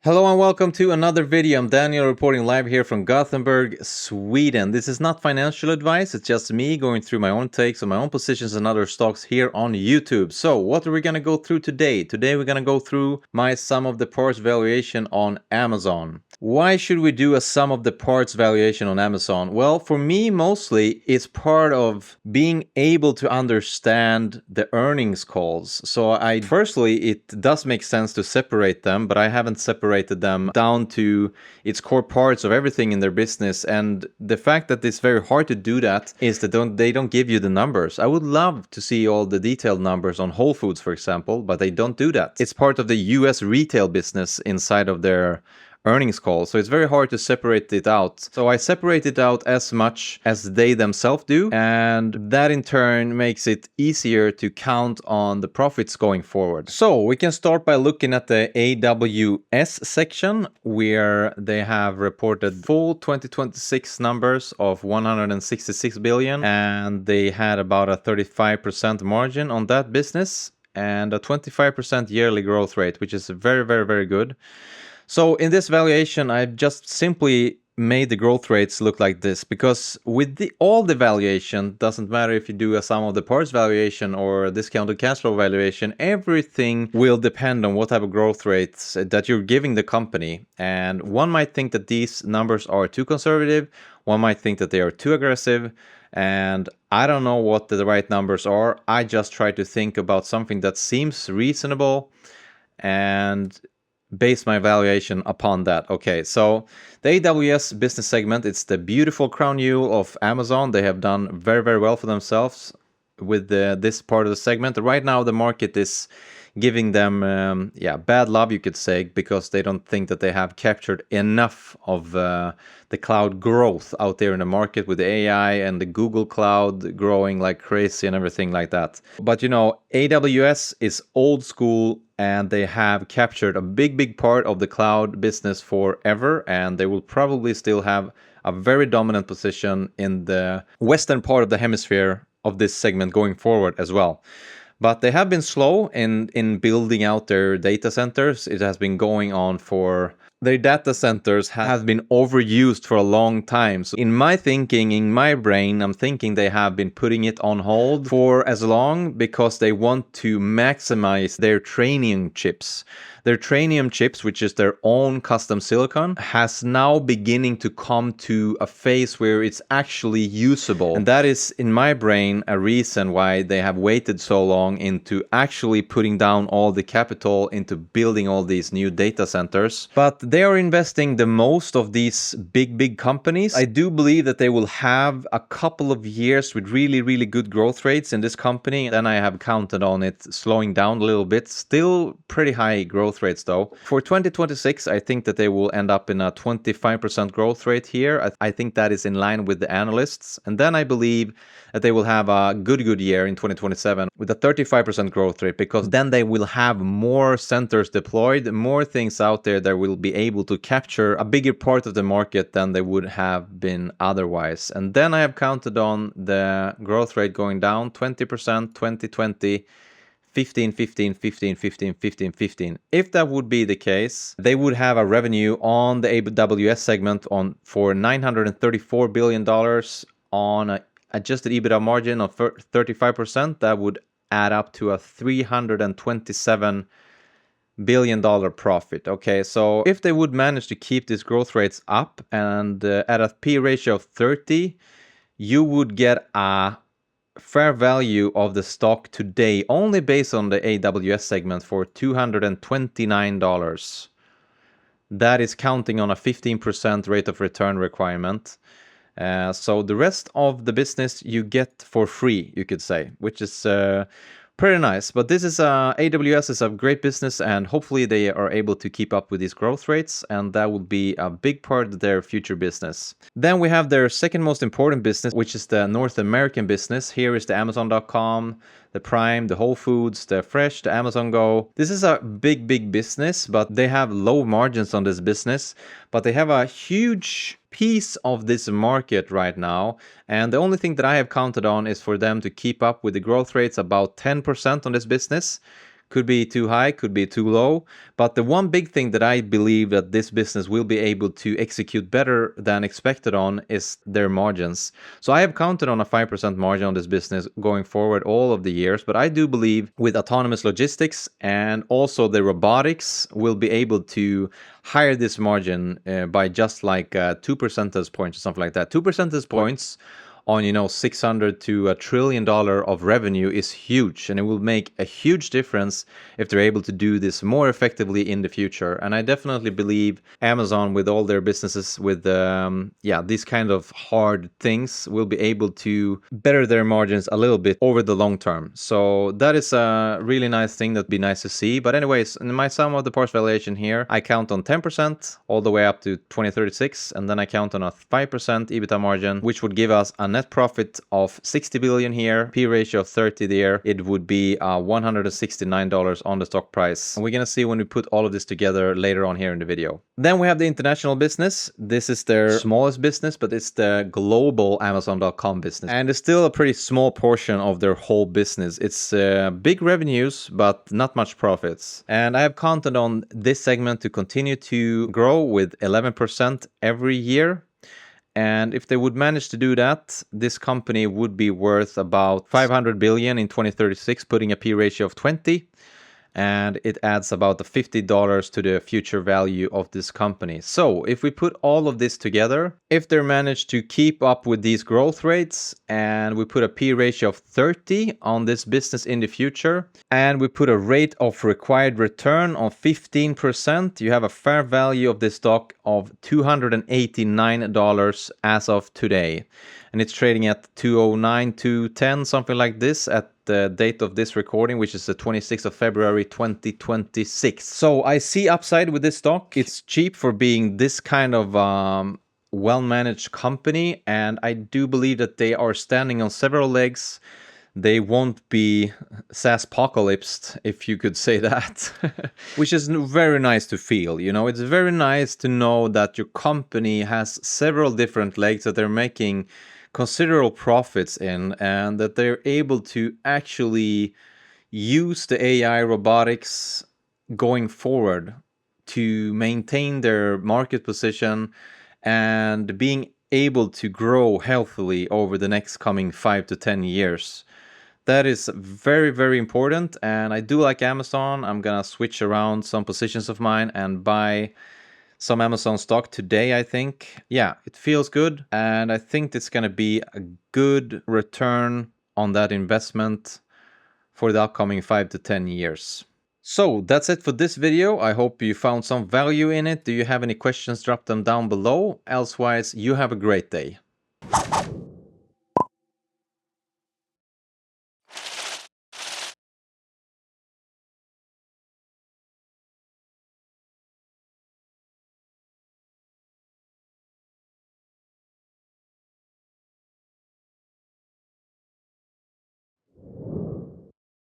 Hello and welcome to another video. I'm Daniel reporting live here from Gothenburg, Sweden. This is not financial advice, it's just me going through my own takes on my own positions and other stocks here on YouTube. So what are we going to go through today? Today we're going to go through my sum of the parts valuation on Amazon. Why should we do a sum of the parts valuation on Amazon? Well, for me mostly it's part of being able to understand the earnings calls. So firstly, it does make sense to separate them, but I haven't separated them down to its core parts of everything in their business. And the fact that it's very hard to do that is that they don't give you the numbers. I would love to see all the detailed numbers on Whole Foods, for example, but they don't do that. It's part of the US retail business inside of their earnings call, so it's very hard to separate it out. So I separate it out as much as they themselves do, and that in turn makes it easier to count on the profits going forward. So we can start by looking at the AWS section, where they have reported full 2026 numbers of 166 billion, and they had about a 35% margin on that business and a 25% yearly growth rate, which is very good. So in this valuation, I've just simply made the growth rates look like this, because with all the valuation, doesn't matter if you do a sum of the parts valuation or a discounted cash flow valuation, everything will depend on what type of growth rates that you're giving the company. And one might think that these numbers are too conservative, one might think that they are too aggressive, and I don't know what the right numbers are. I just try to think about something that seems reasonable and base my valuation upon that. Okay, so the AWS business segment, it's the beautiful crown jewel of Amazon. They have done very well for themselves with this part of the segment. Right now the market is giving them bad love, you could say, because they don't think that they have captured enough of the cloud growth out there in the market, with the AI and the Google Cloud growing like crazy and everything like that. But you know, AWS is old school, and they have captured a big part of the cloud business forever, and they will probably still have a very dominant position in the western part of the hemisphere of this segment going forward as well. But they have been slow in building out their data centers. It has been going on for... Their data centers have been overused for a long time. So in my thinking, in my brain, I'm thinking they have been putting it on hold for as long because they want to maximize their Trainium chips. Their Trainium chips, which is their own custom silicon, has now beginning to come to a phase where it's actually usable. And that is, in my brain, a reason why they have waited so long into actually putting down all the capital into building all these new data centers. But they are investing the most of these big companies. I do believe that they will have a couple of years with really good growth rates in this company. Then I have counted on it slowing down a little bit. Still pretty high growth rates though. For 2026, I think that they will end up in a 25% growth rate here. I think that is in line with the analysts. And then I believe that they will have a good year in 2027 with a 35% growth rate, because then they will have more centers deployed, more things out there that will be able to capture a bigger part of the market than they would have been otherwise. And then I have counted on the growth rate going down 20%, 2020, 15. If that would be the case, they would have a revenue on the AWS segment for $934 billion on an adjusted EBITDA margin of 35%. That would add up to a $327 billion profit. Okay, so if they would manage to keep these growth rates up and at a P ratio of 30, you would get a fair value of the stock today, only based on the AWS segment, for $229. That is counting on a 15% rate of return requirement. So the rest of the business you get for free, you could say, which is pretty nice. But this is AWS is a great business, and hopefully they are able to keep up with these growth rates, and that will be a big part of their future business. Then we have their second most important business, which is the North American business. Here is the Amazon.com, the Prime, the Whole Foods, the Fresh, the Amazon Go. This is a big business, but they have low margins on this business, but they have a huge piece of this market right now, and the only thing that I have counted on is for them to keep up with the growth rates, about 10% on this business, Could be too high, could be too low. But the one big thing that I believe that this business will be able to execute better than expected on is their margins. So I have counted on a 5% margin on this business going forward all of the years, but I do believe with autonomous logistics and also the robotics will be able to higher this margin by just like 2 percentage points or something like that. 2 percentage points on 600 to $1 trillion of revenue is huge, and it will make a huge difference if they're able to do this more effectively in the future. And I definitely believe Amazon, with all their businesses with these kind of hard things, will be able to better their margins a little bit over the long term. So that is a really nice thing that'd be nice to see. But anyways, in my sum of the parts valuation here, I count on 10% all the way up to 2036, and then I count on a 5% EBITDA margin, which would give us a net profit of 60 billion here, P ratio of 30 there. It would be $169 on the stock price. And we're gonna see when we put all of this together later on here in the video. Then we have the international business. This is their smallest business, but it's the global Amazon.com business. And it's still a pretty small portion of their whole business. It's big revenues, but not much profits. And I have counted on this segment to continue to grow with 11% every year. And if they would manage to do that, this company would be worth about 500 billion in 2036, putting a P ratio of 20. And it adds about the $50 to the future value of this company. So if we put all of this together, if they manage to keep up with these growth rates, and we put a P ratio of 30 on this business in the future, and we put a rate of required return of 15%, you have a fair value of this stock of $289 as of today. And it's trading at 209, 210, something like this at the date of this recording, which is the 26th of February 2026. So I see upside with this stock. It's cheap for being this kind of well-managed company, and I do believe that they are standing on several legs. They won't be SaaS-pocalypsed, if you could say that, which is very nice to feel. It's very nice to know that your company has several different legs that they're making considerable profits in, and that they're able to actually use the AI robotics going forward to maintain their market position and being able to grow healthily over the next coming 5 to 10 years. That is very, very important, and I do like Amazon. I'm gonna switch around some positions of mine and buy some Amazon stock today, I think. Yeah, it feels good, and I think it's gonna be a good return on that investment for the upcoming 5 to 10 years. So that's it for this video. I hope you found some value in it. Do you have any questions? Drop them down below. Elsewise, you have a great day.